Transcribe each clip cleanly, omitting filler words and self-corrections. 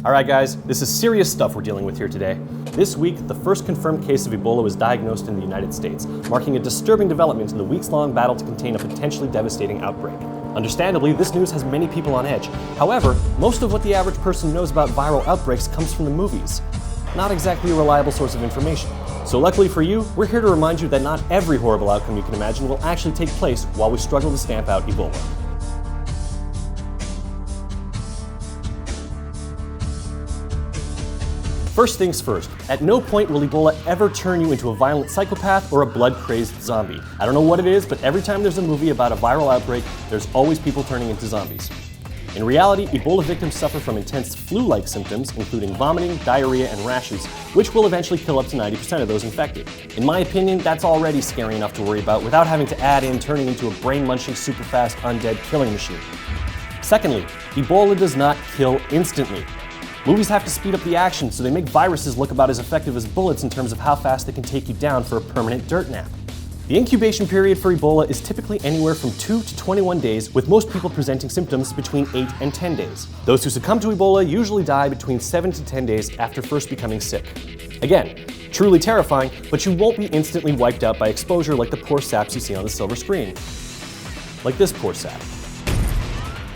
Alright guys, this is serious stuff we're dealing with here today. This week, the first confirmed case of Ebola was diagnosed in the United States, marking a disturbing development in the weeks-long battle to contain a potentially devastating outbreak. Understandably, this news has many people on edge. However, most of what the average person knows about viral outbreaks comes from the movies. Not exactly a reliable source of information. So luckily for you, we're here to remind you that not every horrible outcome you can imagine will actually take place while we struggle to stamp out Ebola. First things first, at no point will Ebola ever turn you into a violent psychopath or a blood-crazed zombie. I don't know what it is, but every time there's a movie about a viral outbreak, there's always people turning into zombies. In reality, Ebola victims suffer from intense flu-like symptoms, including vomiting, diarrhea, and rashes, which will eventually kill up to 90% of those infected. In my opinion, that's already scary enough to worry about without having to add in turning into a brain-munching, super-fast, undead killing machine. Secondly, Ebola does not kill instantly. Movies have to speed up the action, so they make viruses look about as effective as bullets in terms of how fast they can take you down for a permanent dirt nap. The incubation period for Ebola is typically anywhere from 2 to 21 days, with most people presenting symptoms between 8 and 10 days. Those who succumb to Ebola usually die between 7 to 10 days after first becoming sick. Again, truly terrifying, but you won't be instantly wiped out by exposure like the poor saps you see on the silver screen. Like this poor sap.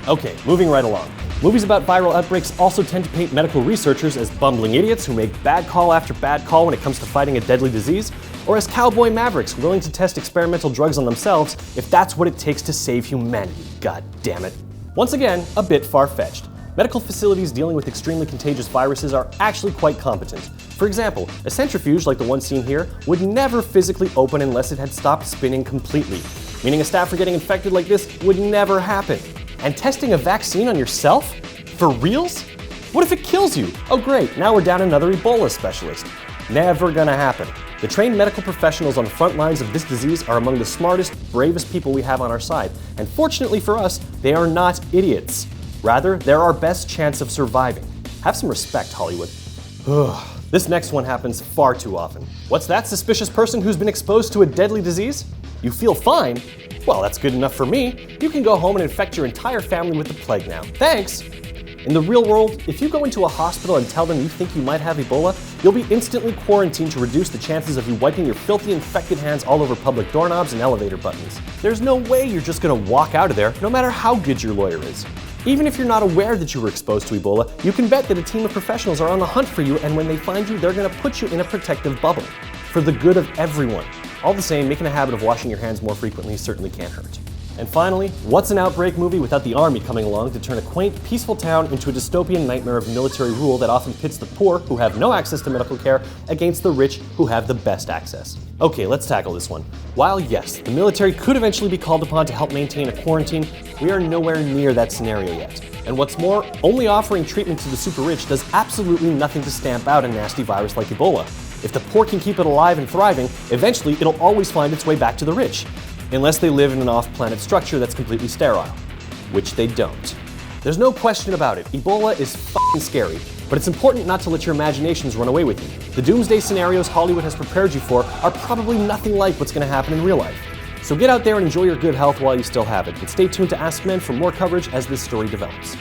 Okay, moving right along. Movies about viral outbreaks also tend to paint medical researchers as bumbling idiots who make bad call after bad call when it comes to fighting a deadly disease, or as cowboy mavericks willing to test experimental drugs on themselves if that's what it takes to save humanity, god damn it. Once again, a bit far-fetched. Medical facilities dealing with extremely contagious viruses are actually quite competent. For example, a centrifuge like the one seen here would never physically open unless it had stopped spinning completely, meaning a staffer getting infected like this would never happen. And testing a vaccine on yourself? For reals? What if it kills you? Oh great, now we're down another Ebola specialist. Never gonna happen. The trained medical professionals on the front lines of this disease are among the smartest, bravest people we have on our side. And fortunately for us, they are not idiots. Rather, they're our best chance of surviving. Have some respect, Hollywood. This next one happens far too often. What's that suspicious person who's been exposed to a deadly disease? You feel fine? Well, that's good enough for me. You can go home and infect your entire family with the plague now. Thanks! In the real world, if you go into a hospital and tell them you think you might have Ebola, you'll be instantly quarantined to reduce the chances of you wiping your filthy, infected hands all over public doorknobs and elevator buttons. There's no way you're just gonna walk out of there, no matter how good your lawyer is. Even if you're not aware that you were exposed to Ebola, you can bet that a team of professionals are on the hunt for you, and when they find you, they're gonna put you in a protective bubble. For the good of everyone. All the same, making a habit of washing your hands more frequently certainly can't hurt. And finally, what's an outbreak movie without the army coming along to turn a quaint, peaceful town into a dystopian nightmare of military rule that often pits the poor, who have no access to medical care, against the rich, who have the best access? Okay, let's tackle this one. While yes, the military could eventually be called upon to help maintain a quarantine, we are nowhere near that scenario yet. And what's more, only offering treatment to the super rich does absolutely nothing to stamp out a nasty virus like Ebola. If the poor can keep it alive and thriving, eventually it'll always find its way back to the rich. Unless they live in an off-planet structure that's completely sterile. Which they don't. There's no question about it, Ebola is f***ing scary, but it's important not to let your imaginations run away with you. The doomsday scenarios Hollywood has prepared you for are probably nothing like what's gonna happen in real life. So get out there and enjoy your good health while you still have it, and stay tuned to AskMen for more coverage as this story develops.